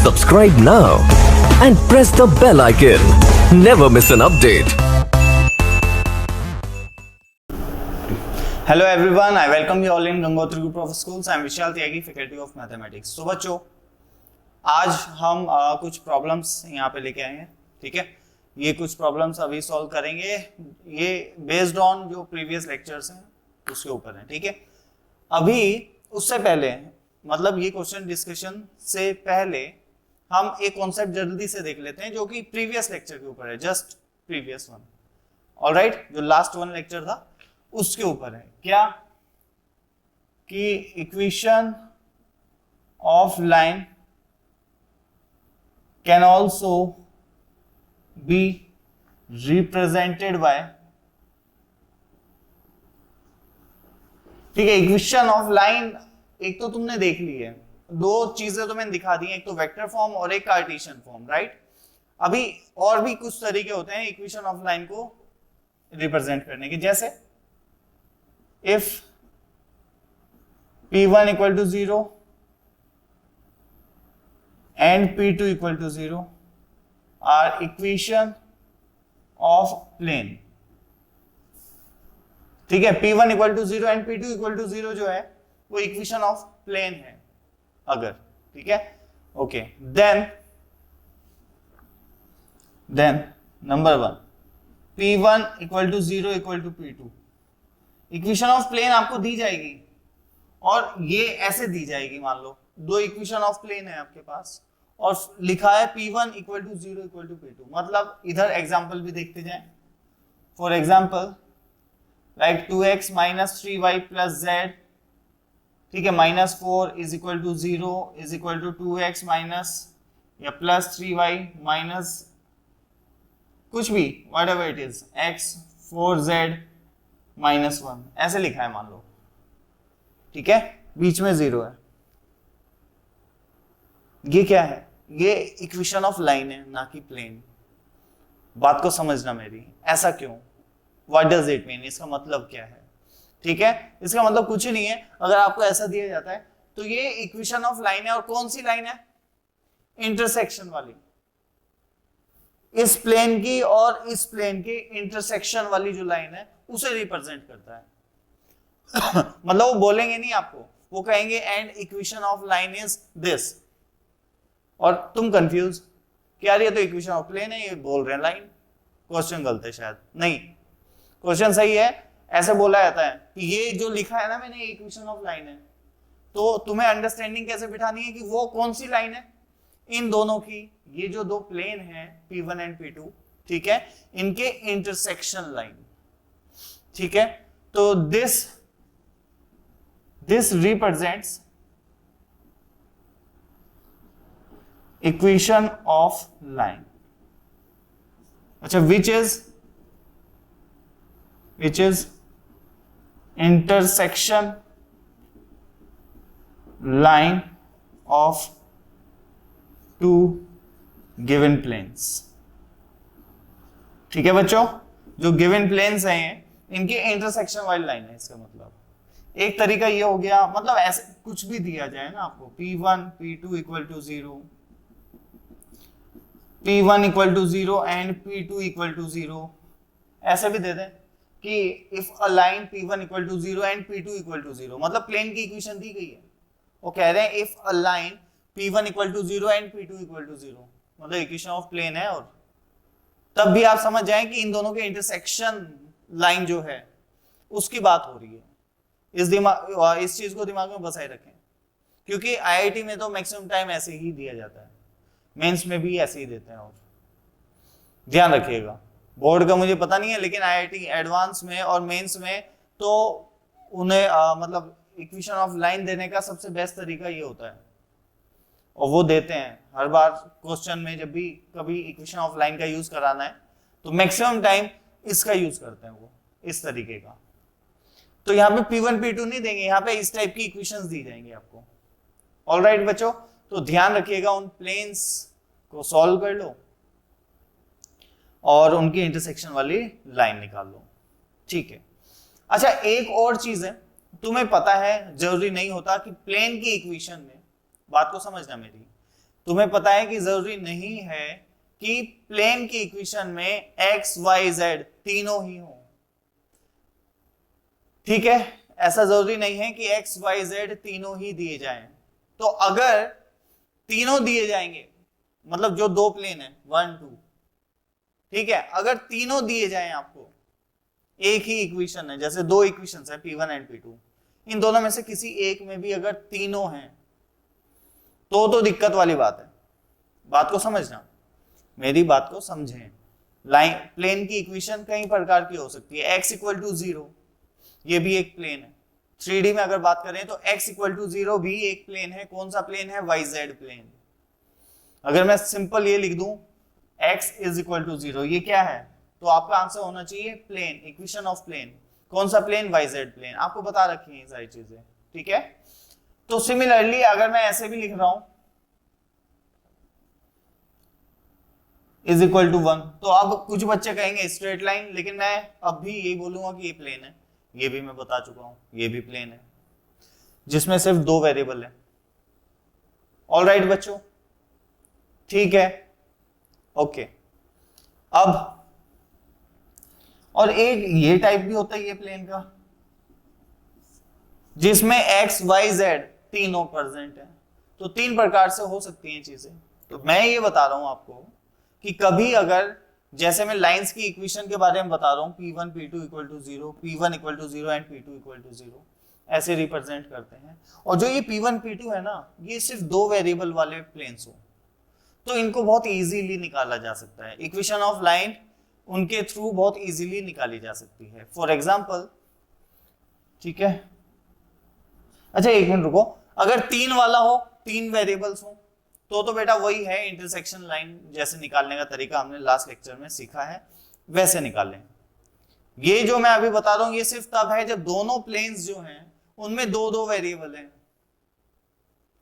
Subscribe now and press the bell icon. Never miss an update. Hello everyone, I welcome you all in Gangotri Group of Schools. I am Vishal Tyagi, Faculty of Mathematics. तो बच्चों, आज हम कुछ problems यहाँ पे लेके आए हैं, ठीक है। ये कुछ प्रॉब्लम्स अभी सॉल्व करेंगे, ये बेस्ड ऑन जो प्रीवियस लेक्चर्स हैं उसके ऊपर है, ठीक है। अभी उससे पहले मतलब ये क्वेश्चन डिस्कशन से पहले हम एक कॉन्सेप्ट जल्दी से देख लेते हैं जो कि प्रीवियस लेक्चर के ऊपर है, जस्ट प्रीवियस वन, ऑलराइट। जो लास्ट वन लेक्चर था उसके ऊपर है क्या कि equation of line can also be represented by, ठीक है। इक्वेशन ऑफ लाइन एक तो तुमने देख ली है, दो चीजें तो मैंने दिखा दी हैं, एक तो वेक्टर फॉर्म और एक कार्टेशियन फॉर्म, राइट। अभी और भी कुछ तरीके होते हैं इक्वेशन ऑफ लाइन को रिप्रेजेंट करने के, जैसे if p1 equal to 0 and p2 equal to 0 are equation of plane, ठीक है। p1 equal to 0 and p2 equal to 0 जो है वो इक्वेशन ऑफ प्लेन है अगर, ठीक है, okay. Then number one, p1 equal to 0 equal to p2, equation of plane आपको दी जाएगी और ये ऐसे दी जाएगी, मान लो दो इक्वेशन ऑफ प्लेन है आपके पास और लिखा है p1 equal to 0 equal to p2, मतलब इधर एग्जांपल भी देखते जाएं। For example like 2x minus 3y plus z, ठीक है, -4 is equal to 0 is equal to 2x minus या plus 3y minus कुछ भी whatever it is x 4z -1 ऐसे लिखा है मान लो, ठीक है, बीच में 0 है। ये क्या है? ये इक्वेशन ऑफ लाइन है, ना कि प्लेन। बात को समझना मेरी, ऐसा क्यों? What does it mean? इसका मतलब क्या है? ठीक है, इसका मतलब कुछ नहीं है। अगर आपको ऐसा दिया जाता है तो ये इक्वेशन ऑफ लाइन है, और कौन सी लाइन है? इंटरसेक्शन वाली, इस प्लेन की और इस प्लेन की इंटरसेक्शन वाली जो लाइन है उसे रिप्रेजेंट करता है। मतलब वो बोलेंगे नहीं आपको, वो कहेंगे and equation of line is this, और तुम कंफ्यूज कि यार ये तो इक्वेशन ऑफ प्लेन है, ये बोल रहे हैं लाइन। क्वेश्चन गलत है शायद, नहीं, क्वेश्चन सही है। ऐसे बोला जाता है कि ये जो लिखा है ना मैंने, इक्वेशन ऑफ लाइन है, तो तुम्हें अंडरस्टैंडिंग कैसे बिठानी है कि वो कौन सी लाइन है? इन दोनों की, ये जो दो प्लेन है P1 एंड P2, ठीक है, इनके इंटरसेक्शन लाइन, ठीक है। तो this represents equation of line. अच्छा, which is intersection line of two given planes, ठीक है बच्चों। जो गिवन प्लेन्स हैं इनके इंटरसेक्शन वाली लाइन है। इसका मतलब एक तरीका ये हो गया, मतलब ऐसे कुछ भी दिया जाए ना आपको, p1 p2 equal to 0, p1 equal to 0 and p2 equal to 0, ऐसे भी दे दें कि if a line p1 equal to 0 and p2 equal to 0, मतलब प्लेन की इक्वेशन दी गई है, वो कह रहे हैं if a line p1 equal to 0 and p2 equal to 0, मतलब इक्वेशन ऑफ प्लेन है। और तब भी आप समझ जाएं कि इन दोनों के इंटरसेक्शन लाइन जो है उसकी बात हो रही है। इस चीज को दिमाग में बसाए रखें, क्योंकि आईआईटी में तो मैक्सिमम टाइम ऐसे ही दिया जाता है, मेंस में भी ऐसे ही देते हैं, और ध्यान रखिएगा। बोर्ड का मुझे पता नहीं है, लेकिन आईआईटी एडवांस में और मेंस में तो उन्हें मतलब इक्वेशन ऑफ लाइन देने का सबसे बेस्ट तरीका ये होता है, और वो देते हैं हर बार क्वेश्चन में। जब भी कभी इक्वेशन ऑफ लाइन का यूज कराना है तो मैक्सिमम टाइम इसका यूज करते हैं, वो इस तरीके का। तो यहाँ पे P1 P2 नहीं देंगे, यहाँ पे इस टाइप की इक्वेशंस दी जाएंगी आपको। ऑलराइट बच्चों, तो ध्यान रखिएगा, उन प्लेन्स को सॉल्व कर लो और उनकी इंटरसेक्शन वाली लाइन निकाल लो, ठीक है। अच्छा, एक और चीज है, तुम्हें पता है, जरूरी नहीं होता कि प्लेन की इक्वेशन में, बात को समझना मेरी, तुम्हें पता है कि जरूरी नहीं है कि प्लेन की इक्वेशन में x, y, z तीनों ही हो, ठीक है। ऐसा जरूरी नहीं है कि x, y, z तीनों ही दिए जाएं। तो अगर तीनों दिए जाएंगे, मतलब जो दो प्लेन है 1, 2, ठीक है, अगर तीनों दिए जाएं आपको, एक ही इक्वेशन है, जैसे दो इक्वेशंस है P1 एंड P2, इन दोनों में से किसी एक में भी अगर तीनों हैं तो दिक्कत वाली बात है। बात को समझना, मेरी बात को समझें। लाइन प्लेन की इक्वेशन कई प्रकार की हो सकती है। x इक्वल टू 0 ये भी एक प्लेन है। 3D में अगर बात करें तो x इक्वल टू 0 भी एक प्लेन है। कौन सा प्लेन है? YZ plane. अगर मैं सिंपल ये लिख दूं x इज इक्वल टू 0, ये क्या है? तो आपका आंसर होना चाहिए प्लेन, इक्वेशन ऑफ प्लेन। कौन सा प्लेन? YZ plane. आपको बता रखी है सारी चीजें, ठीक है। तो सिमिलरली अगर मैं ऐसे भी लिख रहा हूं इज इक्वल टू 1, तो अब कुछ बच्चे कहेंगे स्ट्रेट लाइन, लेकिन मैं अब भी यही बोलूंगा कि ये प्लेन है। ये भी मैं बता चुका हूं, ये भी प्लेन है जिसमें सिर्फ दो वेरिएबल है। ऑल राइट बच्चों, ठीक है, ओके। अब और एक ये टाइप भी होता है ये प्लेन का, जिसमें x, y, z तीनों प्रेजेंट है। तो तीन प्रकार से हो सकती हैं चीजें। तो मैं ये बता रहा हूं आपको कि कभी अगर, जैसे मैं लाइंस की इक्वेशन के बारे में बता रहा हूं, P1 P2 equal to 0, P1 equal to 0 and P2 equal to 0, ऐसे रिप्रेजेंट करते हैं। और जो ये P1 P2 है ना, ये सिर्फ दो वेरिएबल वाले प्लेन्स हो, तो इनको बहुत इजीली निकाला जा सकता है। इक्वेशन ऑफ लाइन उनके थ्रू बहुत इजीली निकाली जा सकती है। फॉर एग्जाम्पल, ठीक है, अच्छा एक मिनट रुको, अगर तीन वाला हो, तीन वेरिएबल्स हो, तो बेटा वही है इंटरसेक्शन लाइन, जैसे निकालने का तरीका हमने लास्ट लेक्चर में सीखा है, वैसे निकालें। ये जो मैं अभी बता रहा हूं ये सिर्फ तब है जब दोनों प्लेन्स जो हैं उनमें दो दो वेरिएबल हैं।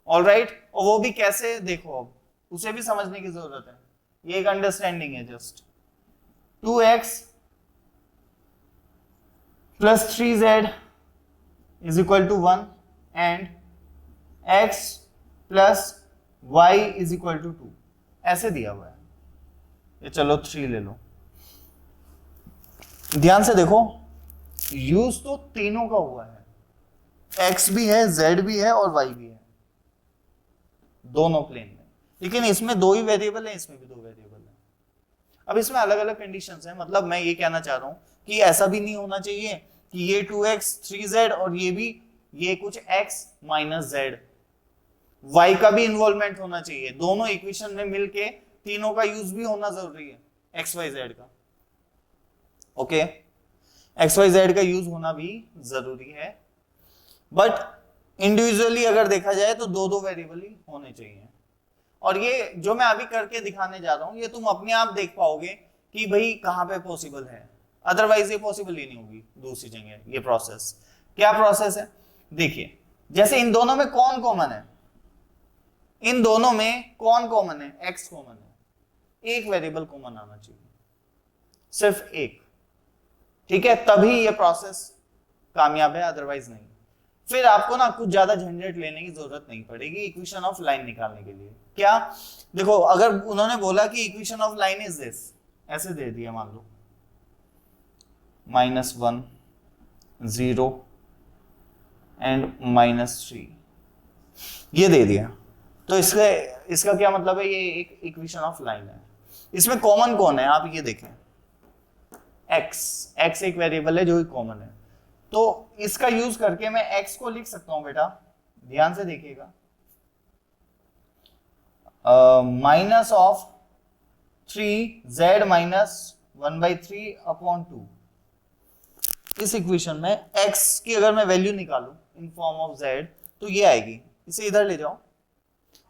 ऑल राइट, और वो भी कैसे, देखो अब उसे भी समझने की जरूरत है, ये एक अंडरस्टैंडिंग है। Just 2x plus 3z is equal to 1 and x plus y is equal to 2, ऐसे दिया हुआ है। ये चलो 3 ले लो, ध्यान से देखो, यूज तो तीनों का हुआ है, x भी है, z भी है और y भी है, दोनों प्लेन में। लेकिन इसमें दो ही वेरिएबल है, इसमें भी दो वेरिएबल है। अब इसमें अलग अलग कंडीशंस हैं, मतलब मैं ये कहना चाह रहा हूं कि ऐसा भी नहीं होना चाहिए कि ये 2x 3z और ये भी, ये कुछ x माइनस z, y का भी इन्वॉल्वमेंट होना चाहिए। दोनों इक्वेशन में मिलके तीनों का यूज भी होना जरूरी है, x y z का। ओके, x y z का यूज होना भी जरूरी है, बट इंडिविजुअली अगर देखा जाए तो दो दो वेरिएबल ही होने चाहिए। और ये जो मैं अभी करके दिखाने जा रहा हूं, ये तुम अपने आप देख पाओगे कि भाई कहां पे पॉसिबल है, अदरवाइज ये पॉसिबल ही नहीं होगी दूसरी जगह। ये प्रोसेस, क्या प्रोसेस है? देखिए, जैसे इन दोनों में कौन कॉमन है? इन दोनों में कौन कॉमन है? x कॉमन है। एक वेरिएबल कॉमन आना चाहिए, सिर्फ एक, ठीक है, तभी ये प्रोसेस कामयाब है, अदरवाइज नहीं। फिर आपको ना कुछ ज्यादा झंझट लेने की जरूरत नहीं पड़ेगी इक्वेशन ऑफ लाइन निकालने के लिए। क्या? देखो, अगर उन्होंने बोला कि equation of line is this, ऐसे दे दिया, मान लो -1 0 एंड -3, ये दे दिया, तो इसका क्या मतलब है? ये एक इक्वेशन ऑफ लाइन है। इसमें कॉमन कौन है? आप ये देखें, x एक वेरिएबल है जो कॉमन है, तो इसका यूज करके मैं x को लिख सकता हूं बेटा, ध्यान से देखिएगा, minus of 3z minus 1/3 upon 2। इस इक्वेशन में x की अगर मैं वैल्यू निकालूं इन फॉर्म ऑफ z, तो ये आएगी। इसे इधर ले जाओ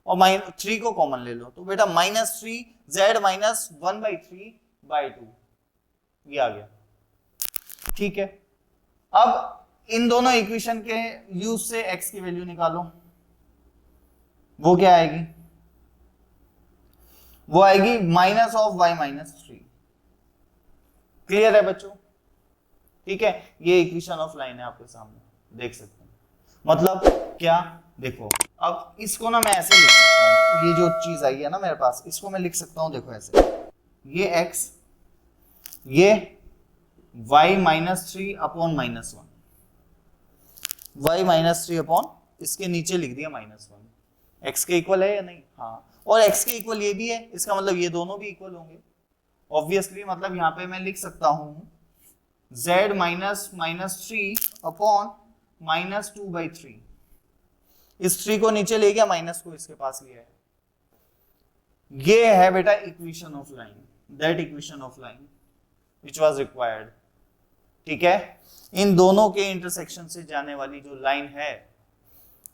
और -3 को कॉमन ले लो, तो बेटा -3z माइनस 1/3/2, ये आ गया, ठीक है। अब इन दोनों इक्वेशन के यूज से x की वैल्यू निकालो, वो क्या आएगी? वो आएगी minus of y minus 3। Clear है बच्चों? ठीक है, ये इक्वेशन ऑफ लाइन है आपके सामने, देख सकते हैं। मतलब क्या? देखो, अब इसको ना मैं ऐसे लिख सकता हूँ, ये जो चीज आई है ना मेरे पास, इसको मैं लिख सकता हूँ, देखो ऐसे, ये x, ये y minus three upon minus one, y minus three upon, इसके नीचे लिख दिया माइनस वन। x के इक्वल है या नहीं? हाँ, और x के इक्वल ये भी है, इसका मतलब ये दोनों भी इक्वल होंगे ऑब्वियसली। मतलब यहाँ पे मैं लिख सकता हूँ z minus minus three upon minus two by three. इस थ्री को नीचे ले गया, माइनस को इसके पास लिया है। ये है बेटा equation of line, that equation of line which was required. ठीक है, इन दोनों के इंटरसेक्शन से जाने वाली जो लाइन है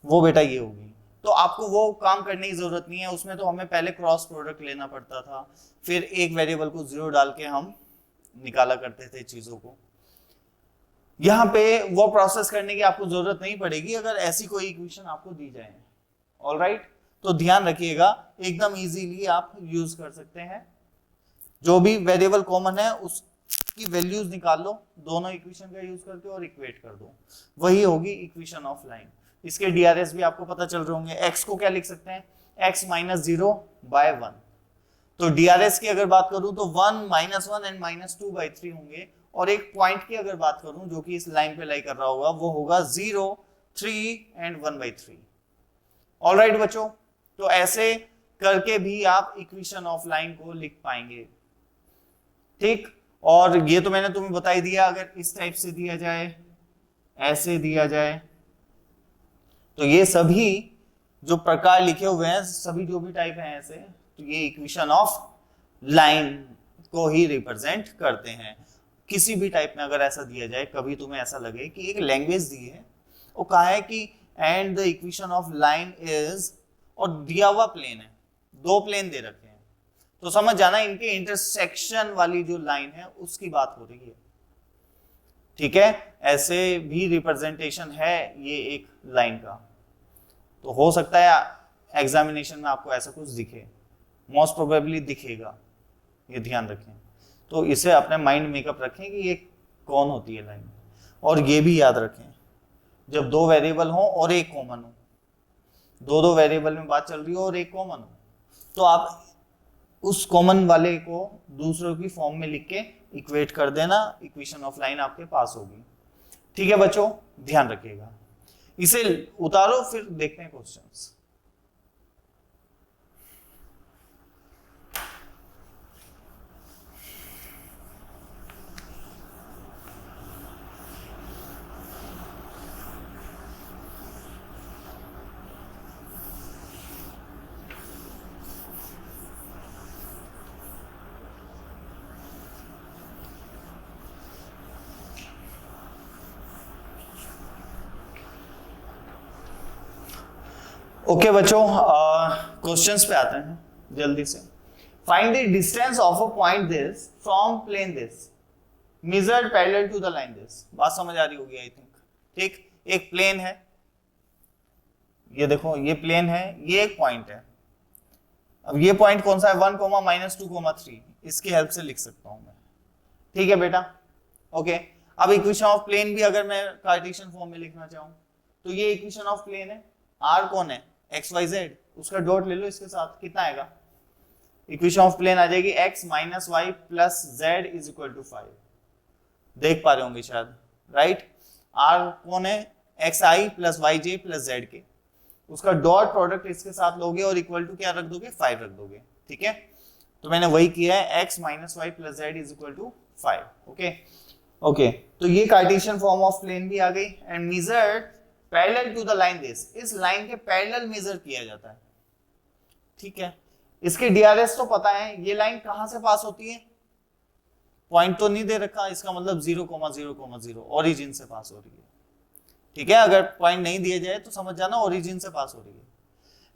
वो बेटा ये होगी। तो आपको वो काम करने की जरूरत नहीं है, उसमें तो हमें पहले क्रॉस प्रोडक्ट लेना पड़ता था, फिर एक वेरिएबल को जीरो डाल के हम निकाला करते थे चीजों को। यहाँ पे वो प्रोसेस करने की आपको जरूरत नहीं पड़ेगी अगर ऐसी कोई इक्वेशन आपको दी जाए। ऑलराइट, तो ध्यान रखिएगा, एकदम इजीली आप यूज कर सकते हैं। जो भी वेरिएबल कॉमन है उसकी वैल्यूज निकाल लो, दोनों इक्वेशन का यूज करके, और इक्वेट कर दो, वही होगी इक्वेशन ऑफ लाइन। इसके डीआरएस भी आपको पता चल रहे होंगे। एक्स को क्या लिख सकते हैं? X minus zero by one. तो डीआरएस की अगर बात करूं तो one, minus one and minus two by three होंगे। और एक पॉइंट की अगर बात करूं जो कि इस लाइन पे लाई कर रहा होगा, वो होगा zero, three and one by three. Alright बच्चों, तो ऐसे करके भी आप इक्वेशन ऑफ लाइन को लिख पाएंगे। ठीक, और ये तो मैंने तुम्हें बता ही दिया, अगर इस टाइप से दिया जाए, ऐसे दिया जाए, तो ये सभी जो प्रकार लिखे हुए हैं, सभी जो भी टाइप हैं ऐसे, तो ये इक्वेशन ऑफ लाइन को ही रिप्रेजेंट करते हैं। किसी भी टाइप में अगर ऐसा दिया जाए, कभी तुम्हें ऐसा लगे कि एक लैंग्वेज दी है, वो कहा है कि and the equation of line is, और दिया हुआ प्लेन है, दो प्लेन दे रखे हैं, तो समझ जाना इनके इंटरसेक्शन वाली जो लाइन है उसकी बात हो रही है। ठीक है, ऐसे भी रिप्रेजेंटेशन है ये एक लाइन का। तो हो सकता है एग्जामिनेशन में आपको ऐसा कुछ दिखे, मोस्ट प्रोबेबली दिखेगा, ये ध्यान रखें। तो इसे अपने माइंड मेकअप रखें कि ये कौन होती है लाइन। और ये भी याद रखें, जब दो वेरिएबल हो और एक कॉमन हो, दो वेरिएबल में बात चल रही हो और एक कॉमन हो, तो आप उस कॉमन वाले को दूसरों की फॉर्म में लिख के इक्वेट कर देना, इक्वेशन ऑफ लाइन आपके पास होगी। ठीक है बच्चों, ध्यान रखिएगा। इसे उतारो, फिर देखते हैं क्वेश्चंस। ओके बच्चों, क्वेश्चंस पे आते हैं जल्दी से। Find the distance of a point this from plane this measured parallel to the line this. बात समझ आ रही होगी आई थिंक। ठीक, एक प्लेन है, ये देखो ये प्लेन है, ये एक पॉइंट है। अब ये पॉइंट कौन सा है? 1, -2, 3। इसकी हेल्प से लिख सकता हूं मैं। ठीक है बेटा, ओके। अब इक्वेशन ऑफ प्लेन भी अगर मैं कार्टेशियन फॉर्म में लिखना चाहूं, तो ये इक्वेशन ऑफ प्लेन है। आर कौन है? एक्स वाई जेड, उसका डॉट ले लो इसके साथ, कितना आएगा? इक्वेशन ऑफ प्लेन आ जाएगी x minus Y plus Z is equal to 5। देख पा रहे होंगे शायद, राइट। आर कौन है? एक्स आई प्लस वाई जे प्लस जेड के, उसका डॉट प्रोडक्ट इसके साथ लोगे और इक्वल टू क्या रख दोगे? 5 रख दोगे। ठीक है, तो मैंने वही किया है, x minus Y plus Z is equal to 5। Okay okay, तो ये कार्टेशियन फॉर्म ऑफ प्लेन भी आ गई। And measured parallel to the line this, इस लाइन के पैरेलल मेजर किया जाता है। ठीक है, इसके डीआरएस तो पता है, ये लाइन कहां से पास होती है? पॉइंट तो नहीं दे रखा, इसका मतलब 0,0,0 ओरिजिन से पास हो रही है। ठीक है, अगर पॉइंट नहीं दिए जाए तो समझ जाना ओरिजिन से पास हो रही है।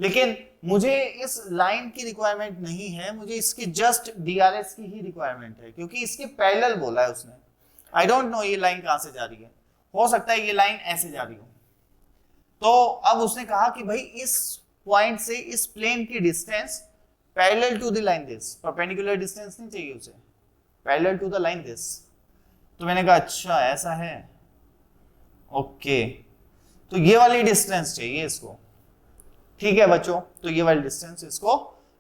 लेकिन मुझे इस लाइन की रिक्वायरमेंट नहीं है, मुझे इसकी जस्ट डीआरएस की ही रिक्वायरमेंट है, क्योंकि इसके पैरेलल बोला है उसने। आई डोंट नो ये लाइन कहां से जा रही है, हो सकता है ये लाइन ऐसे जा रही हो। तो अब उसने कहा कि भाई इस पॉइंट से इस प्लेन की distance parallel to the line this, perpendicular distance नहीं चाहिए उसे, parallel to the line this. तो मैंने कहा अच्छा ऐसा है, ओके, तो ये वाली डिस्टेंस चाहिए इसको। ठीक है बच्चों, तो ये वाली डिस्टेंस इसको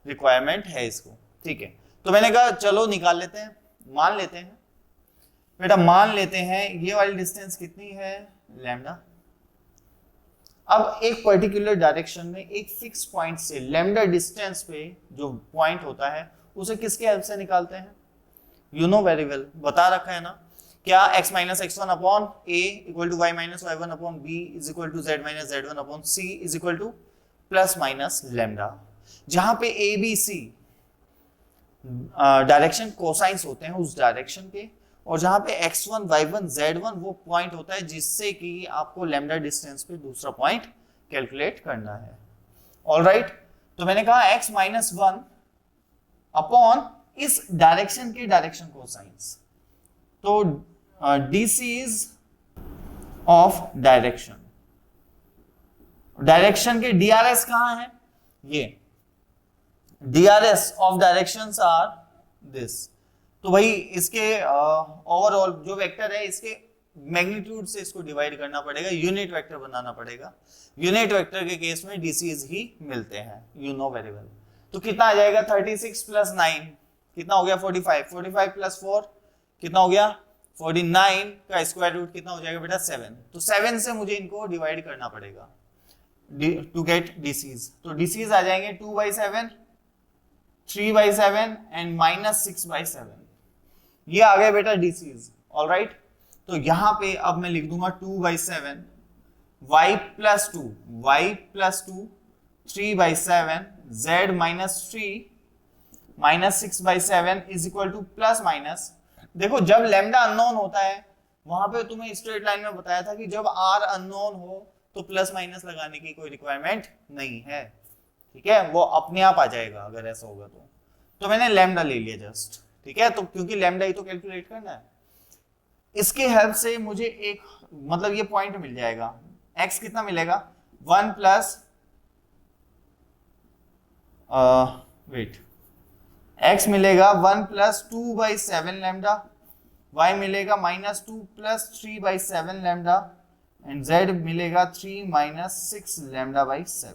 रिक्वायरमेंट है इसको, ठीक है। तो मैंने कहा चलो निकाल लेते हैं, मान लेते हैं बेटा, मान लेते हैं ये वाली डिस्टेंस कितनी है, लैम्डा। अब एक पर्टिकुलर डायरेक्शन में एक फिक्स पॉइंट से लैम्डा डिस्टेंस पे जो पॉइंट होता है उसे किसके हेल्प से निकालते हैं, यू नो वेरी वेल, बता रखा है ना, क्या x माइनस x1 upon a equal to y minus y1 upon b is equal to z minus z1 upon c is equal to plus minus lambda, जहां पे a b c direction cosines होते हैं उस डायरेक्शन के, और जहां पे x1 y1 z1 वो पॉइंट होता है जिससे कि आपको लैम्डा डिस्टेंस पे दूसरा पॉइंट कैलकुलेट करना है। ऑलराइट, तो मैंने कहा x माइनस 1 अपॉन इस डायरेक्शन के डायरेक्शन कोसाइंस, तो dc is of direction, direction के drs कहां है, ये drs of directions are this, तो भाई इसके ओवरऑल जो वेक्टर है इसके मैग्नीट्यूड से इसको डिवाइड करना पड़ेगा, यूनिट वेक्टर बनाना पड़ेगा, यूनिट वेक्टर के केस में डीसीज ही मिलते हैं, यू नो वेरी वेल। तो कितना आ जाएगा 36 प्लस 9 कितना हो गया 45, 45 प्लस 4 कितना हो गया 49 का स्क्वायर रूट कितना हो जाएगा बेटा 7, तो 7 से मुझे इनको डिवाइड करना पड़ेगा टू गेट डीसीज, तो डीसीज आ जाएंगे 2/7, 3/7 एंड -6/7, ये आ गए बेटा डीसीज। ऑलराइट, तो यहां पे अब मैं लिख दूंगा 2/7 y plus 2 3/7 z minus 3 -6/7 is equal to plus minus, देखो जब लैम्डा अननोन होता है वहां पे तुम्हें स्ट्रेट लाइन में बताया था कि जब r अननोन हो तो प्लस माइनस लगाने की कोई रिक्वायरमेंट नहीं है, ठीक है, वो अपने आप आ जाएगा अगर ऐसा होगा तो मैंने लैम्डा ले लिया जस्ट, ठीक है, तो क्योंकि लैम्डा ही तो कैलकुलेट करना है, इसके हेल्प से मुझे एक मतलब ये पॉइंट मिल जाएगा, x कितना मिलेगा 1 प्लस वेट x मिलेगा 1 प्लस 2/7 लैम्डा, y मिलेगा -2 प्लस 3/7 लैम्डा एंड z मिलेगा 3 minus 6 lambda by 7,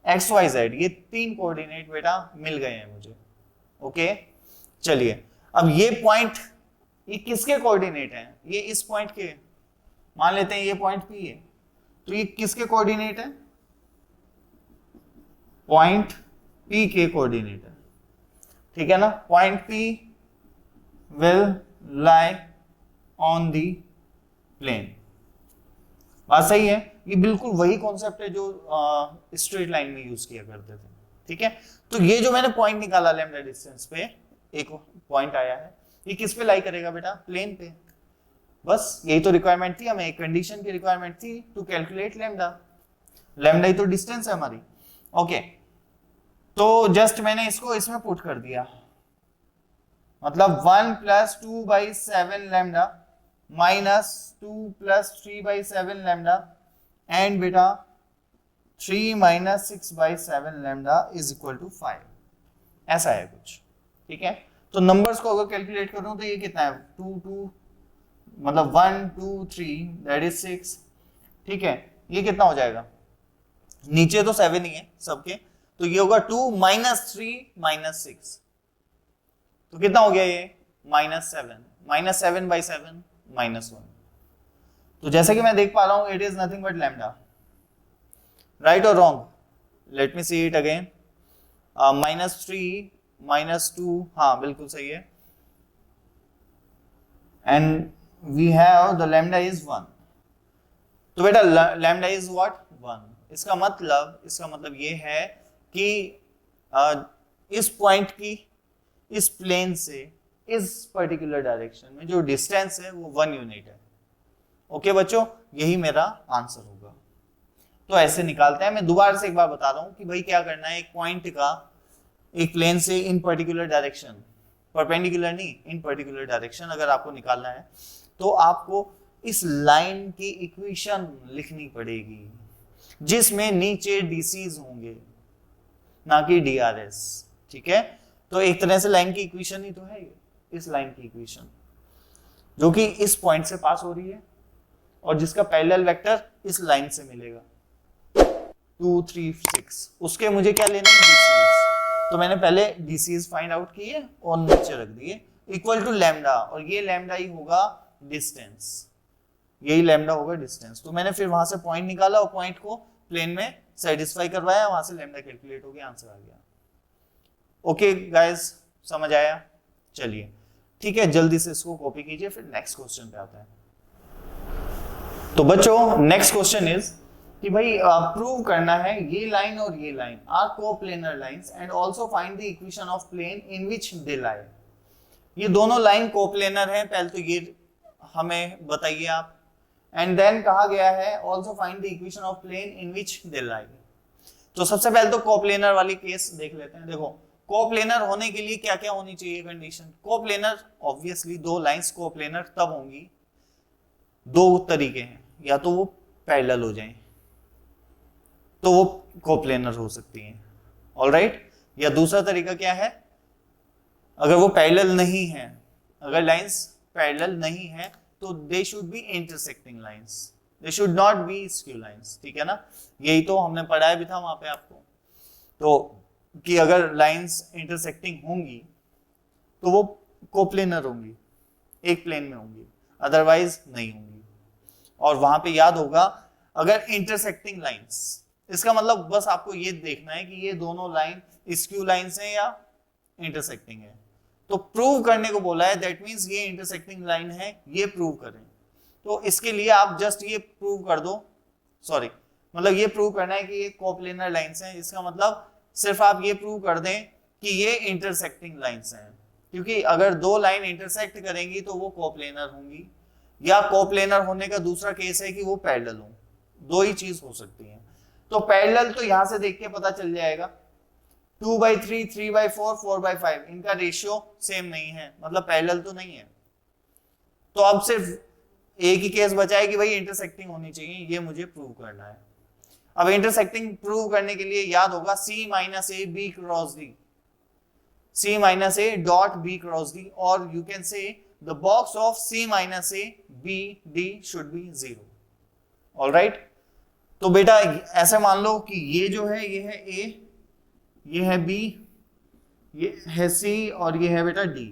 X Y Z ये 3 कोऑर्डिनेट बेटा मिल गए हैं मुझे। ओके चलिए, अब ये पॉइंट ये किसके कोऑर्डिनेट हैं, ये इस पॉइंट के, मान लेते हैं ये पॉइंट P है, तो ये किसके कोऑर्डिनेट है, पॉइंट P के कोऑर्डिनेट है, ठीक है ना, point P will lie on the plane, बात सही है, ये बिल्कुल वही कॉन्सेप्ट है जो स्ट्रेट लाइन में यूज किया करते थे, ठीक है। तो ये जो मैंने पॉइंट निकाला लैम्डा डिस्टेंस पे एक पॉइंट आया है, ये किस पे लाई करेगा बेटा, प्लेन पे, बस यही तो रिक्वायरमेंट थी हमें, एक कंडीशन की रिक्वायरमेंट थी टू कैलकुलेट लैम्डा, लैम्डा ही तो डिस्टेंस है हमारी। ओके, तो जस्ट मैंने इसको इसमें पुट कर दिया, मतलब 1 plus 2/7 lambda -2 plus 3/7 lambda and बेटा 3 minus 6/7 lambda is equal to 5, ऐसा है कुछ, ठीक है। तो नंबर्स को अगर कैलकुलेट करूं तो ये कितना है 2 मतलब 1 2 3 दैट इज 6, ठीक है, ये कितना हो जाएगा, नीचे तो 7 ही है सबके, तो ये होगा 2 माइनस 3 माइनस 6, तो कितना हो गया ये -7/7 -1, तो जैसे कि मैं देख पा रहा हूं it is nothing but lambda, right और wrong, let me see it again, -3 -2 हाँ बिल्कुल सही है, and we have the lambda is 1, तो बेटा लैम्डा इज व्हाट 1, इसका मतलब ये है कि इस पॉइंट की इस प्लेन से इस पर्टिकुलर डायरेक्शन में जो डिस्टेंस है वो 1 यूनिट है। ओके बच्चों, यही मेरा आंसर होगा, तो ऐसे निकालते हैं। मैं दोबारा से एक बार बता रहा हूं कि भाई क्या करना है, एक पॉइंट का एक प्लेन से इन पर्टिकुलर डायरेक्शन, परपेंडिकुलर नहीं, इन पर्टिकुलर डायरेक्शन अगर आपको निकालना है तो आपको इस लाइन की इक्वेशन लिखनी पड़ेगी जिसमें नीचे डीसीज होंगे ना कि डीआरएस, ठीक है। तो एक तरह से लाइन की इक्वेशन ही तो है ये, इस लाइन की इक्वेशन जो कि इस पॉइंट से पास हो रही है और जिसका पैरेलल वेक्टर इस लाइन से मिलेगा, 2 3 6, उसके मुझे क्या लेना है, DCs। तो मैंने पहले DCs फाइंड आउट किए और नीचे रख दिए, इक्वल टू लैम्डा, और ये लैम्डा ही होगा डिस्टेंस, यही लैम्डा होगा डिस्टेंस। तो मैंने फिर वहां से पॉइंट निकाला और पॉइंट को प्लेन में सेटिस्फाई करवाया, वहां से लैम्डा कैलकुलेट हो गया, आंसर आ गया। ओके गाइस, समझ आया? चलिए ठीक है, जल्दी से इसको कॉपी कीजिए, फिर नेक्स्ट क्वेश्चन पे आते हैं। तो बच्चों नेक्स्ट क्वेश्चन इज कि भाई प्रूव करना है ये लाइन और ये line are coplanar lines and also find the equation of plane in which they lie. ये दोनों लाइन कोप्लेनर हैं, पहले तो ये हमें बताइए आप, एंड देन कहा गया है also find the equation of plane in which they lie. तो सबसे पहले तो कोप्लेनर वाली केस देख लेते हैं। देखो कोप्लेनर होने के लिए क्या क्या होनी चाहिए कंडीशन। कोप्लेनर ऑब्वियसली दो लाइंस कोप्लेनर तब होंगी, दो तरीके हैं, या तो वो पैरेलल हो जाएं तो वो कोप्लेनर हो सकती हैं, ऑलराइट। या दूसरा तरीका क्या है, अगर वो पैरेलल नहीं है, अगर लाइंस पैरेलल नहीं है तो they should be intersecting lines, they should not be skew lines, ठीक है ना। यही तो हमने पढ़ाया भी था वहां पे आपको, तो कि अगर लाइंस इंटरसेक्टिंग होंगी तो वो कोप्लेनर होंगी, एक प्लेन में होंगी, अदरवाइज नहीं होंगी। और वहां पे याद होगा अगर इंटरसेक्टिंग लाइंस, इसका मतलब बस आपको ये देखना है कि ये दोनों लाइन स्क्यू लाइंस हैं या इंटरसेक्टिंग है। तो प्रूव करने को बोला है, दैट मींस ये इंटरसेक्टिंग लाइन है, ये प्रूव करें। तो इसके लिए आप जस्ट ये प्रूव कर दो, सॉरी मतलब ये प्रूव करना है कि ये कोप्लेनर लाइंस हैं, इसका मतलब सिर्फ आप ये प्रूव कर दें कि ये इंटरसेक्टिंग लाइंस हैं, क्योंकि अगर दो लाइन इंटरसेक्ट करेंगी तो वो कोप्लेनर होंगी, या कोप्लेनर होने का दूसरा केस है कि वो पैरेलल हो, दो ही चीज हो सकती है। तो पैरेलल तो यहां से देख के पता चल जाएगा, 2/3, 3/4, 4/5 इनका रेशियो सेम नहीं है, मतलब पैरेलल तो नहीं है। तो अब सिर्फ एक ही केस बचा है कि भाई इंटरसेक्टिंग होनी चाहिए, ये मुझे प्रूव करना है। अब इंटरसेक्टिंग प्रूव करने के लिए याद होगा C - A B cross D, C - A dot B cross D, और you can say the box of C - A B D should be 0, alright. तो बेटा ऐसे मान लो कि ये जो है ये है A, ये है B, ये है C और ये है बेटा D।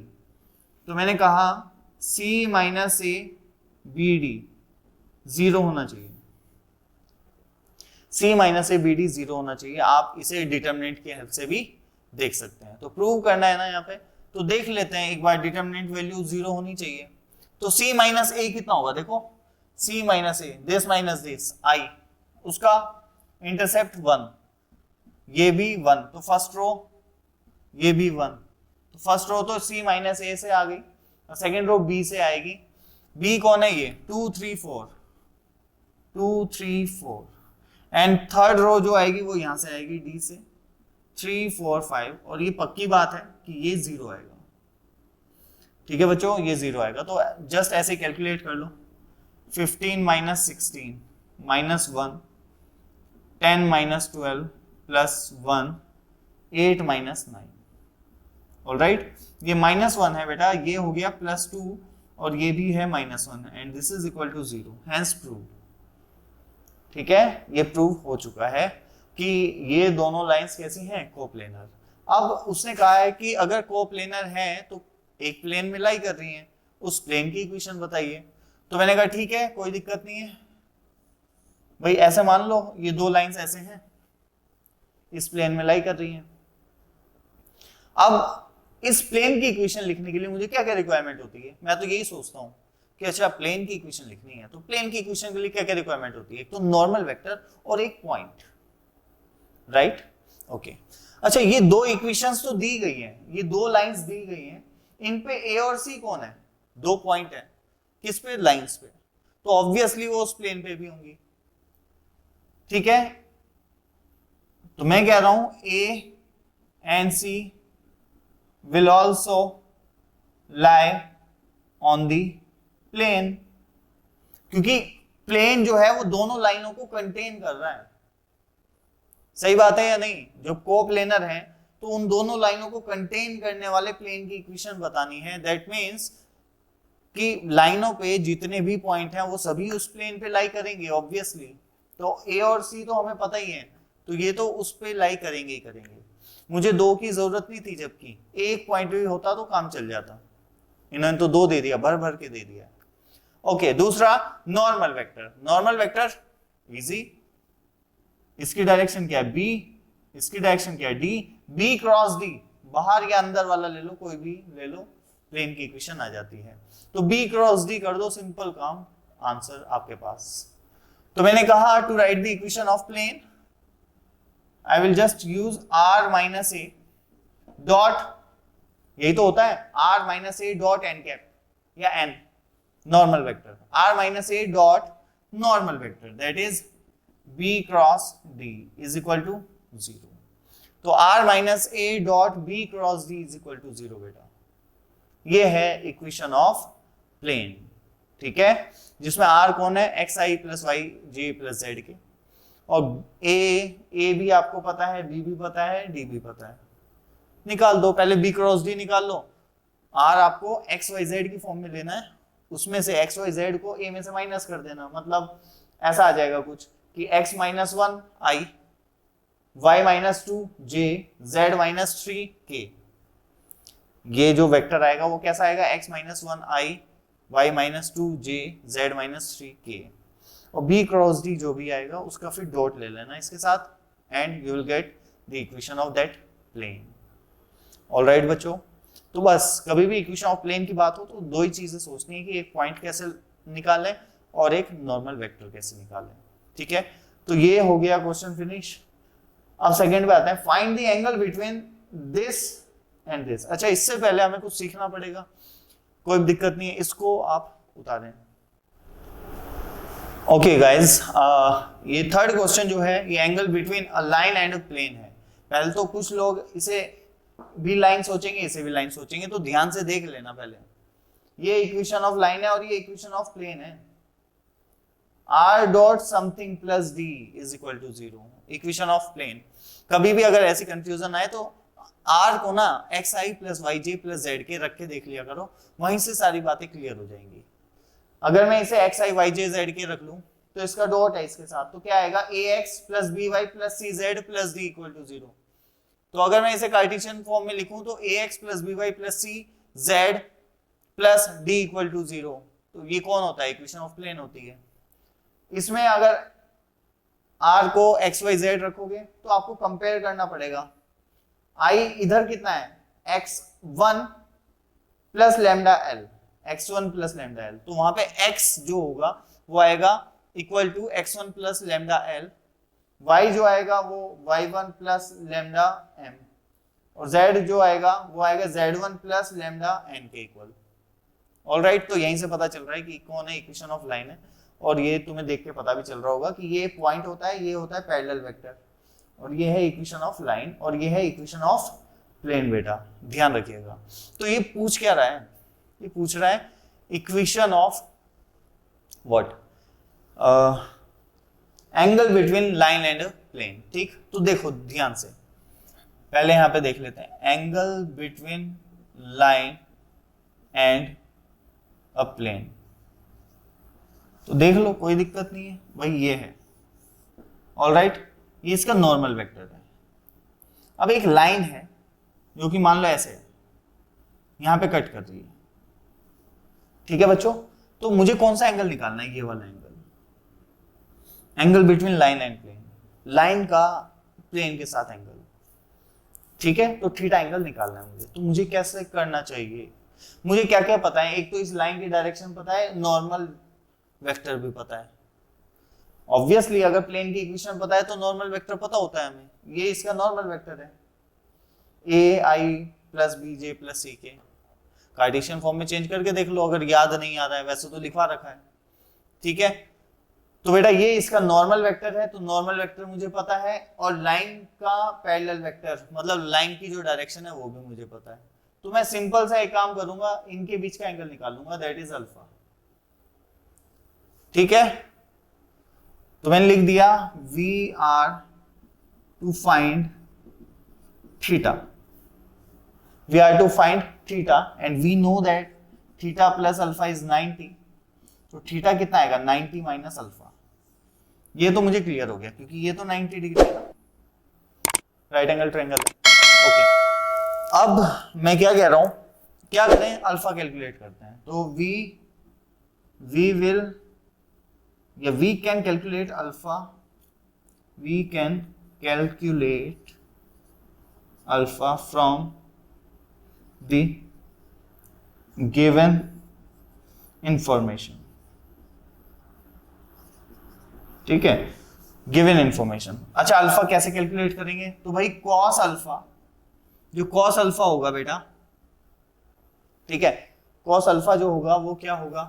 तो मैंने कहा C - A B D 0 होना चाहिए, C - A B D 0 होना चाहिए। आप इसे डिटरमिनेंट की हेल्प से भी देख सकते हैं। तो प्रूव करना है ना यहाँ पे, तो देख लेते हैं एक बार, डिटरमिनेंट वैल्यू 0 होनी चाहिए। तो C - A कितना होगा, देखो C - A this minus this I, उसका इंटरसेप्ट 1, ये भी 1, तो फर्स्ट रो ये भी 1, तो फर्स्ट रो तो C - A से आ गई, और सेकेंड रो B से आएगी। B कौन है, ये 2 3 4, 2 3 4, एंड थर्ड रो जो आएगी वो यहां से आएगी D से 3 4 5, और ये पक्की बात है कि ये 0 आएगा, ठीक है बच्चों, ये 0 आएगा। तो जस्ट ऐसे कैलकुलेट कर लो, 15 - 16 -1, 10 - 12 +1, 8 - 9, ऑलराइट। ये -1 है बेटा, ये हो गया +2, और ये भी है -1, and this is equal to 0, hence proved, ठीक है। ये प्रूव हो चुका है कि ये दोनों लाइंस कैसी हैं, कोप्लेनर। अब उसने कहा है कि अगर कोप्लेनर है तो एक प्लेन में लाई कर रही हैं, उस प्लेन की इक्वेशन बताइए। तो मैंने कहा ठीक है, कोई दिक्कत नहीं है भाई, ऐसे मान लो ये दो लाइंस ऐसे हैं, इस प्लेन में लाई कर रही हैं। अब इस प्लेन की इक्वेशन लिखने के लिए मुझे क्या क्या रिक्वायरमेंट होती है, मैं तो यही सोचता हूं कि अच्छा प्लेन की इक्वेशन लिखनी है, तो प्लेन की इक्वेशन के लिए क्या क्या रिक्वायरमेंट होती है, एक तो नॉर्मल वेक्टर और एक पॉइंट, राइट, ओके। अच्छा ये दो इक्वेशंस तो दी गई हैं, ये दो लाइंस दी गई हैं, इन पे A और C कौन है, दो पॉइंट है, किस पे, लाइंस पे, तो ऑब्वियसली वो उस प्लेन पे भी होंगी, ठीक है। तो मैं कह रहा हूं A and C will also lie on the plane, क्योंकि प्लेन जो है वो दोनों लाइनों को कंटेन कर रहा है, सही बात है या नहीं। जब कोप्लेनर है तो उन दोनों लाइनों को कंटेन करने वाले प्लेन की इक्वेशन बतानी है, दैट मींस कि लाइनों पे जितने भी पॉइंट हैं वो सभी उस प्लेन पे लाई करेंगे ऑब्वियसली। तो A और C तो हमें पता ही है, तो ये तो उस पे लाई करेंगे ही करेंगे। मुझे 2 की जरूरत नहीं थी, जबकि एक पॉइंट भी होता तो काम चल जाता। इन्होंने तो 2 दे दिया, भर भर के दे दिया। ओके, दूसरा normal vector. Normal vector easy, इसकी डायरेक्शन क्या है बी, इसकी डायरेक्शन क्या है डी, बी क्रॉस डी, बाहर या अंदर वाला ले लो, कोई भी ले लो, प्लेन की इक्वेशन आ जाती है। तो बी क्रॉस डी कर दो, सिंपल काम, आंसर आपके पास। तो मैंने कहा to write the equation of plane I will just use r minus A dot, यही तो होता है r minus A dot N cap या n normal vector, r minus A dot normal vector that is b cross d is equal to 0। तो r minus A dot B cross d is equal to 0 बेटा, ये है equation of plane, ठीक है, जिसमें r कौन है x आई plus Y जे plus Z के, और ए भी आपको पता है, बी भी पता है, डी भी पता है, निकाल दो। पहले बी क्रॉस डी निकाल लो, आर आपको एक्स वाई जेड की फॉर्म में लेना है, उसमें से एक्स वाई जेड को ए में से माइनस कर देना, मतलब ऐसा आ जाएगा कुछ कि एक्स माइनस 1 आई, वाई माइनस 2 जे, जेड माइनस 3 के। ये जो वेक्टर आएगा वो कैसा आएगा, एक्स माइनस 1 आई, वाई माइनस 2 जे, जेड माइनस 3 के। और बी क्रॉस डी जो भी आएगा उसका फिर डॉट ले लेना इसके साथ, and you will get the equation of that plane. Alright बच्चों, तो बस कभी भी इक्वेशन ऑफ प्लेन की बात हो तो 2 ही चीजें सोचनी है कि एक पॉइंट कैसे निकालें और एक नॉर्मल वेक्टर कैसे निकालें, ठीक है। तो ये हो गया क्वेश्चन फिनिश। अब सेकंड पे आते हैं, find the angle between this and this. अच्छा, इससे पहले हमें कुछ सीखना पड़ेगा, कोई दिक्कत नहीं है, इसको आप उतारें। ओके गाइज, ये थर्ड क्वेश्चन जो है ये angle between a line and a plane है। पहले तो कुछ लोग इसे भी लाइन सोचेंगे, इसे भी लाइन सोचेंगे, तो ध्यान से देख लेना पहले। ये इक्वेशन ऑफ लाइन है और ये इक्वेशन ऑफ प्लेन है। r dot something plus d is equal to 0, equation of plane. कभी भी अगर ऐसी कंफ्यूजन आए तो r को ना एक्स आई प्लस वाई जे प्लस जेड के रख के देख लिया करो, वहीं से सारी बातें क्लियर हो जाएंगी। अगर मैं इसे एक्स आई वाई जे जेड के रख लूं तो इसका डॉट है इसके साथ, तो क्या आएगा a x plus b y plus c z plus d equal to 0। तो अगर मैं इसे कार्टेशियन फॉर्म में लिखूं तो a x plus b y plus c z plus d equal to 0। तो ये कौन होता है, इक्वेशन ऑफ प्लेन होती है। इसमें अगर r को एक्स वाई जेड रखोगे तो आपको कंपेयर करना पड़ेगा। i इधर कितना है, x1 plus lambda L, x1 plus lambda L, तो वहां पे x जो होगा वो आएगा equal to x1 plus lambda L, y जो आएगा वो y1 प्लस लैम्डा m, और z जो आएगा वो आएगा z1 प्लस लैम्डा n के इक्वल। ऑलराइट, तो यहीं से पता चल रहा है कि कौन है इक्वेशन ऑफ लाइन है, और ये तुम्हें देख के पता भी चल रहा होगा कि ये पॉइंट होता है, ये होता है पैरेलल वेक्टर, और ये है इक्वेशन ऑफ लाइन, और ये है इक्वेशन ऑफ प्लेन। बेटा ध्यान रखिएगा। तो ये पूछ क्या रहा है, ये पूछ रहा है equation of what, angle between line and plane. ठीक, तो देखो ध्यान से, पहले यहां पे देख लेते हैं angle between line and a plane. तो देख लो, कोई दिक्कत नहीं है भाई, ये है। ऑलराइट, ये इसका नॉर्मल वेक्टर है। अब एक लाइन है जो कि मान लो ऐसे है, यहां पे कट कर रही है, ठीक है बच्चों। तो मुझे कौन सा एंगल निकालना है, ये वाला angle, angle between line and plane, line का प्लेन के साथ एंगल, ठीक है। तो थीटा एंगल निकालना है मुझे। तो मुझे कैसे करना चाहिए, मुझे क्या क्या पता है, एक तो इस लाइन की डायरेक्शन पता है, नॉर्मल वेक्टर भी पता है। ऑब्वियसली अगर प्लेन की इक्वेशन पता है तो नॉर्मल वेक्टर पता होता है हमें, ये इसका नॉर्मल वेक्टर है, ए आई प्लस बी जे प्लस सी के। कार्टेशियन फॉर्म में चेंज करके देख लो अगर याद नहीं आ रहा है, वैसे तो लिखवा रखा है, ठीक है। तो बेटा ये इसका नॉर्मल वेक्टर है, तो नॉर्मल वेक्टर मुझे पता है, और लाइन का पैरेलल वेक्टर मतलब लाइन की जो डायरेक्शन है वो भी मुझे पता है। तो मैं सिंपल सा एक काम करूंगा, इनके बीच का एंगल निकालूंगा, दैट इज अल्फा, ठीक है। तो मैंने लिख दिया we are to find theta, we are to find theta and we know that theta plus alpha is 90। तो थीटा कितना आएगा, 90 माइनस अल्फा। ये तो मुझे क्लियर हो गया क्योंकि ये तो 90 डिग्री है, राइट एंगल ट्रायंगल है। ओके, अब मैं क्या कह रहा हूं, क्या करें, अल्फा कैलकुलेट करते हैं। तो वी विल या we can calculate alpha, we can calculate alpha from the given information. ठीक है, गिवन इंफॉर्मेशन। अच्छा, अल्फा कैसे कैलकुलेट करेंगे, तो भाई कॉस अल्फा, जो कॉस अल्फा होगा बेटा, ठीक है, कॉस अल्फा जो होगा वो क्या होगा,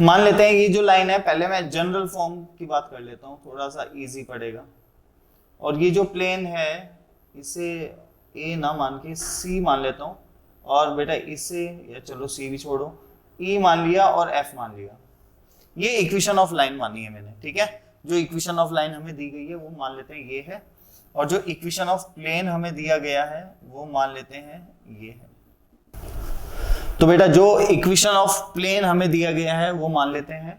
मान लेते हैं ये जो लाइन है, पहले मैं जनरल फॉर्म की बात कर लेता हूं, थोड़ा सा इजी पड़ेगा। और ये जो प्लेन है इसे ए ना मान के सी मान लेता हूं, और बेटा इसे, या चलो सी भी छोड़ो, ई मान लिया और एफ मान लिया। ये इक्वेशन ऑफ लाइन मानी है मैंने, ठीक है। जो इक्वेशन ऑफ लाइन हमें दी गई है वो मान लेते हैं ये है, और जो इक्वेशन ऑफ प्लेन हमें दिया गया है वो मान लेते हैं ये है। तो बेटा जो इक्वेशन ऑफ प्लेन हमें दिया गया है वो मान लेते हैं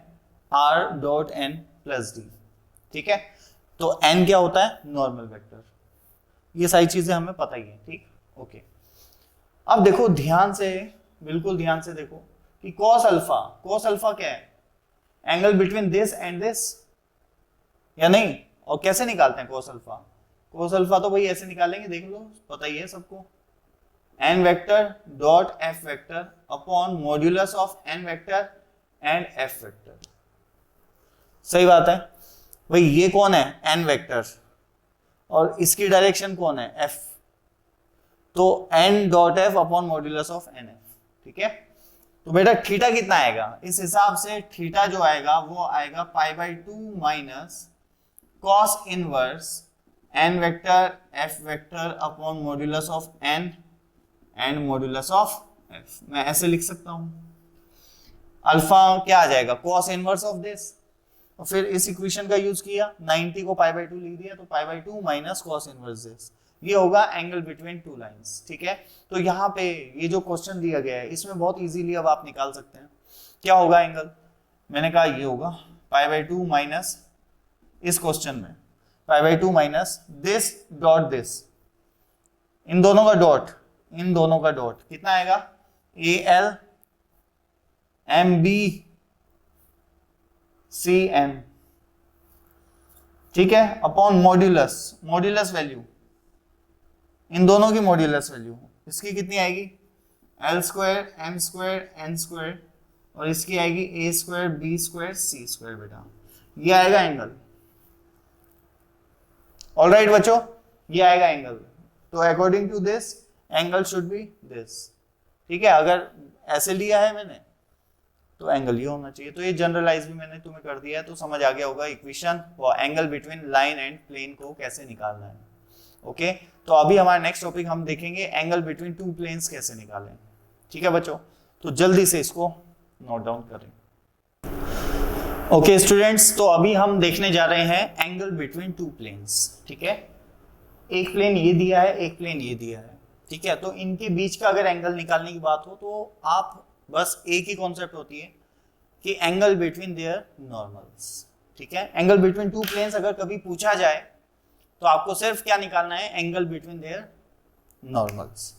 r dot n plus D, ठीक है। तो n क्या होता है, नॉर्मल वेक्टर। ये सारी चीजें हमें पता ही है, ठीक, ओके। अब देखो ध्यान से, बिल्कुल ध्यान से देखो कि cos अल्फा क्या है, angle between this and this, या नहीं। और कैसे निकालते हैं cos अल्फा तो भाई ऐसे निकालेंगे, देख लो, पता ही है सबको, n vector dot f vector upon modulus of n vector and f vector. सही बात है भाई, ये कौन है, n वेक्टर, और इसकी डायरेक्शन कौन है, f, तो n dot f upon modulus of n f, ठीक है। तो बेटा थीटा कितना आएगा, इस हिसाब से थीटा जो आएगा वो आएगा π/2 minus cos inverse n vector f vector upon modulus of n and modulus of f। मैं ऐसे लिख सकता हूं, अल्फा क्या आ जाएगा, cos इनवर्स ऑफ दिस, और फिर इस इक्वेशन का यूज किया, 90 को π/2 लिख दिया, तो π/2 माइनस cos इनवर्स दिस, ये होगा एंगल बिटवीन टू लाइंस, ठीक है। तो यहाँ पे ये जो क्वेश्चन दिया गया है इसमें बहुत इजीली अब आप निकाल सकते हैं क्या होगा एंगल, मैंने कहा ये होगा π/2 माइनस, इस क्वेश्चन में π/2 माइनस दिस डॉट दिस, इन दोनों का डॉट कितना आएगा, AL MB CN, ठीक है, अपॉन मॉड्यूलस वैल्यू, इन दोनों की मॉड्यूलस वैल्यू, इसकी कितनी आएगी, L² M² N², और इसकी आएगी A² B² C²। बेटा ये आएगा एंगल, ऑलराइट बच्चों, ये आएगा एंगल। तो according to this angle should be this, ठीक है। अगर ऐसे लिया है मैंने तो एंगल ये होना चाहिए। तो ये जनरलाइज भी मैंने तुम्हें कर दिया है, तो समझ आ गया होगा इक्वेशन और angle between line and plane को कैसे निकालना है, ओके। तो अभी हमारा नेक्स्ट टॉपिक हम देखेंगे एंगल बिटवीन टू प्लेन्स कैसे निकालें, ठीक है बच्चों। तो जल्दी से इसको नोट डाउन करें। ओके स्टूडेंट्स, तो अभी हम देखने जा रहे हैं एंगल बिटवीन टू प्लेन्स, ठीक है। एक प्लेन ये दिया है, एक प्लेन ये दिया है, ठीक है। तो इनके बीच का अगर एंगल निकालने की बात हो तो आप बस एक ही कॉन्सेप्ट होती है कि एंगल बिटवीन देयर नॉर्मल्स, ठीक है। एंगल बिटवीन टू प्लेन्स अगर कभी पूछा जाए तो आपको सिर्फ क्या निकालना है, एंगल बिटवीन देयर नॉर्मल्स।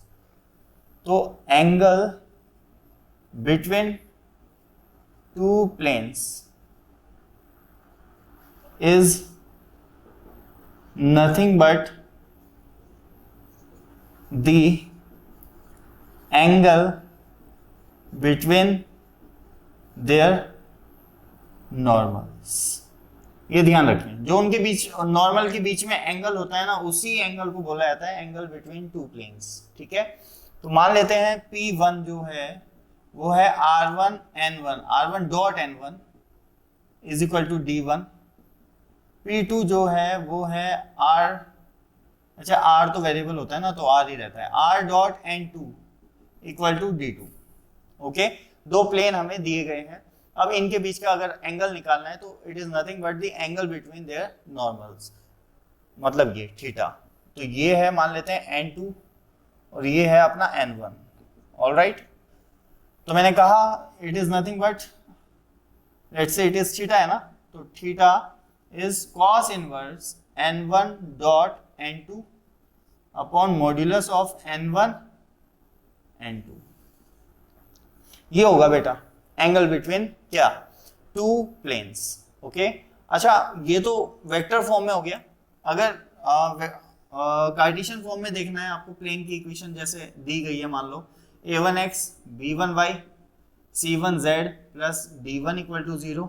तो angle between two planes is nothing but the angle between their normals। ये ध्यान रखें, जो उनके बीच नॉर्मल के बीच में एंगल होता है ना, उसी एंगल को बोला जाता है एंगल बिटवीन टू प्लेन्स, ठीक है। तो मान लेते हैं P1 जो है वो है R1 N1, R1 dot N1 is equal to D1। P2 जो है वो है R, अच्छा R तो वेरिएबल होता है ना, तो R ही रहता है, R dot N2 equal to D2, okay. दो प्लेन हमें दिए गए हैं, अब इनके बीच का अगर एंगल निकालना है तो it is nothing but the angle between their normals, मतलब ये थीटा। तो ये है मान लेते हैं N2 और ये है अपना N1, ऑलराइट। तो मैंने कहा it is nothing but, let's say it is theta है ना, तो theta is cos inverse n1 dot n2 upon modulus of n1 n2। ये होगा बेटा एंगल बिटवीन क्या, टू प्लेन्स। ओके, अच्छा ये तो वेक्टर फॉर्म में हो गया। अगर कार्टेशियन फॉर्म में देखना है आपको प्लेन की इक्वेशन जैसे दी गई है, मान लो a1x b1y c1z plus d1 equal to 0,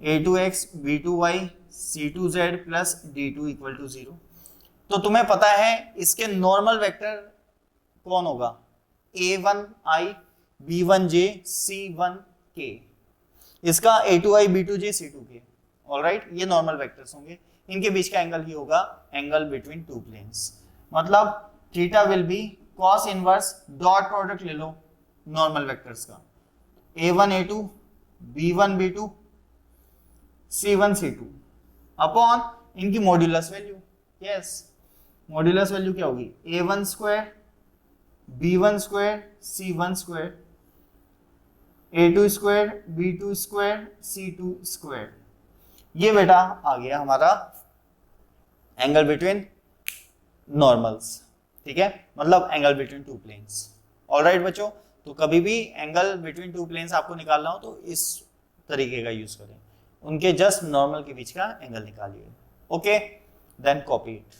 a2x b2y c2z plus d2 equal to 0। तो तुम्हें पता है इसके नॉर्मल वेक्टर कौन होगा, a1i b1j c1k, इसका a2i b2j c2k। ऑलराइट, ये नॉर्मल वेक्टर्स होंगे, इनके बीच का एंगल ही होगा एंगल बिटवीन टू प्लेन्स। मतलब theta will be cos inverse dot product ले लो नॉर्मल वेक्टर्स का, a1 a2 b1 b2 c1 c2 upon इनकी modulus value. Yes, modulus value क्या होगी, a1 square b1 square c1 square a2 square b2 square c2 square. ये बेटा आ गया हमारा angle between normals. ठीक है, मतलब angle between two planes. Alright बच्चों, तो कभी भी एंगल बिटवीन टू प्लेन्स आपको निकालना हो तो इस तरीके का यूज करें, उनके जस्ट नॉर्मल के बीच का एंगल निकालिए। Okay, then copy it.